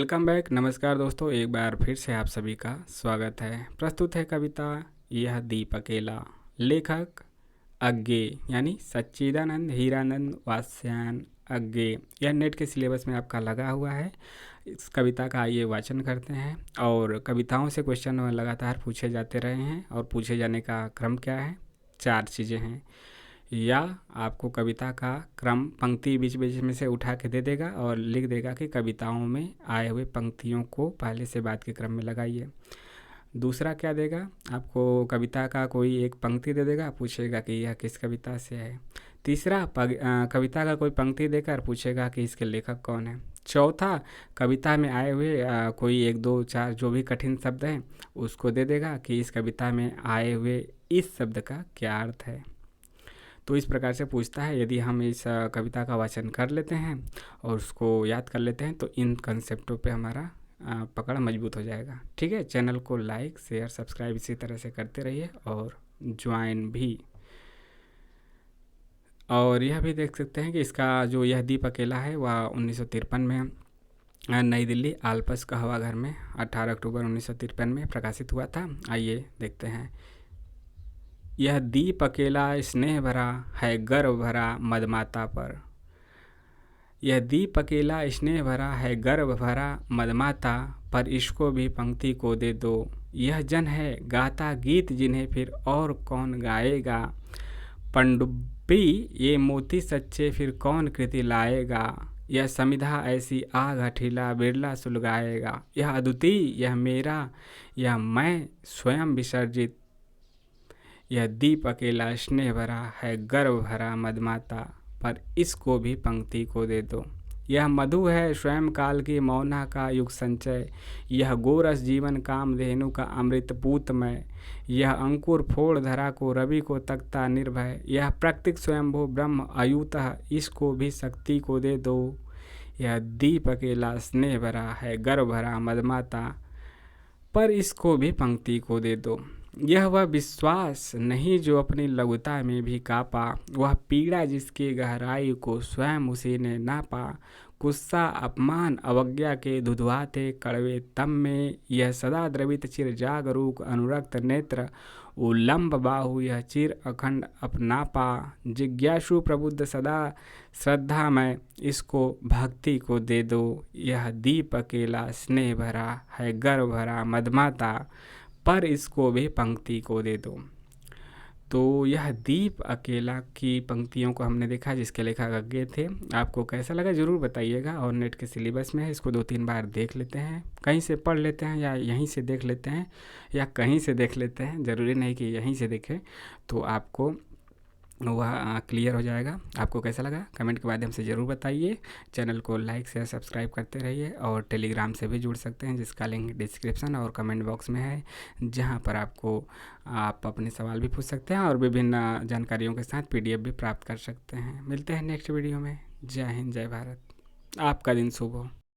Welcome back. नमस्कार दोस्तों, एक बार फिर से आप सभी का स्वागत है। प्रस्तुत है कविता यह दीप अकेला। लेखक अज्ञे यानी सच्चिदानंद हीरानंद वात्स्यायन अज्ञे। यह नेट के सिलेबस में आपका लगा हुआ है। इस कविता का आइए वाचन करते हैं। और कविताओं से क्वेश्चन लगातार पूछे जाते रहे हैं और पूछे जाने का क्रम क्या है, 4 चीज़ें हैं। या आपको कविता का क्रम पंक्ति बीच बीच में से उठा के दे देगा और लिख देगा कि कविताओं में आए हुए पंक्तियों को पहले से बाद के क्रम में लगाइए। दूसरा क्या देगा, आपको कविता का कोई एक पंक्ति दे देगा, पूछेगा कि यह किस कविता से है। तीसरा कविता का कोई पंक्ति देकर पूछेगा कि इसके लेखक कौन है। चौथा, कविता में आए हुए कोई 1 2 4 जो भी कठिन शब्द हैं उसको दे देगा कि इस कविता में आए हुए इस शब्द का क्या अर्थ है। तो इस प्रकार से पूछता है। यदि हम इस कविता का वाचन कर लेते हैं और उसको याद कर लेते हैं तो इन कंसेप्टों पे हमारा पकड़ मजबूत हो जाएगा। ठीक है, चैनल को लाइक शेयर सब्सक्राइब इसी तरह से करते रहिए और ज्वाइन भी। और यह भी देख सकते हैं कि इसका जो यह दीप अकेला है वह 1953 में नई दिल्ली आलपस का हवाघर में 18 अक्टूबर 1953 में प्रकाशित हुआ था। आइए देखते हैं। यह दीप अकेला स्नेह भरा है गर्व भरा मदमाता पर। यह दीप अकेला स्नेह भरा है गर्व भरा मदमाता पर, इसको भी पंक्ति को दे दो। यह जन है गाता गीत जिन्हें फिर और कौन गाएगा। पनडुब्बी ये मोती सच्चे फिर कौन कृति लाएगा। यह समिधा ऐसी आग हठीला बिरला सुलगाएगा। यह अद्वितीय यह मेरा यह मैं स्वयं विसर्जित। यह दीप अकेला स्नेह भरा है गर्व भरा मदमाता पर, इसको भी पंक्ति को दे दो। यह मधु है स्वयं काल की मौना का युग संचय। यह गोरस जीवन काम धेनु का अमृत पूतमय। यह अंकुर फोड़ धरा को रवि को तकता निर्भय। यह प्रकृति स्वयंभू ब्रह्म अयूतः, इसको भी शक्ति को दे दो। यह दीप अकेला स्नेह भरा है गर्व भरा मदमाता पर, इसको भी पंक्ति को दे दो। यह वह विश्वास नहीं जो अपनी लघुता में भी कापा। वह पीड़ा जिसकी गहराई को स्वयं उसी ने नापा। गुस्सा अपमान अवज्ञा के धुधुआते कड़वे तम में। यह सदा द्रवित चिर जागरूक अनुरक्त नेत्र उल्लंब बाहु। यह चिर अखंड अपनापा जिज्ञासु प्रबुद्ध सदा श्रद्धा में, इसको भक्ति को दे दो। यह दीप अकेला स्नेह भरा है गर्व भरा मदमाता पर, इसको भी पंक्ति को दे दो। तो यह दीप अकेला की पंक्तियों को हमने देखा जिसके लेखक अज्ञे थे। आपको कैसा लगा ज़रूर बताइएगा। और नेट के सिलेबस में है, इसको 2-3 बार देख लेते हैं, कहीं से पढ़ लेते हैं या यहीं से देख लेते हैं या कहीं से देख लेते हैं, ज़रूरी नहीं कि यहीं से देखें, तो आपको वह क्लियर हो जाएगा। आपको कैसा लगा कमेंट के माध्यम से ज़रूर बताइए। चैनल को लाइक शेयर सब्सक्राइब करते रहिए और टेलीग्राम से भी जुड़ सकते हैं जिसका लिंक डिस्क्रिप्शन और कमेंट बॉक्स में है, जहां पर आप अपने सवाल भी पूछ सकते हैं और विभिन्न जानकारियों के साथ PDF भी प्राप्त कर सकते हैं। मिलते हैं नेक्स्ट वीडियो में। जय हिंद जय भारत। आपका दिन शुभ हो।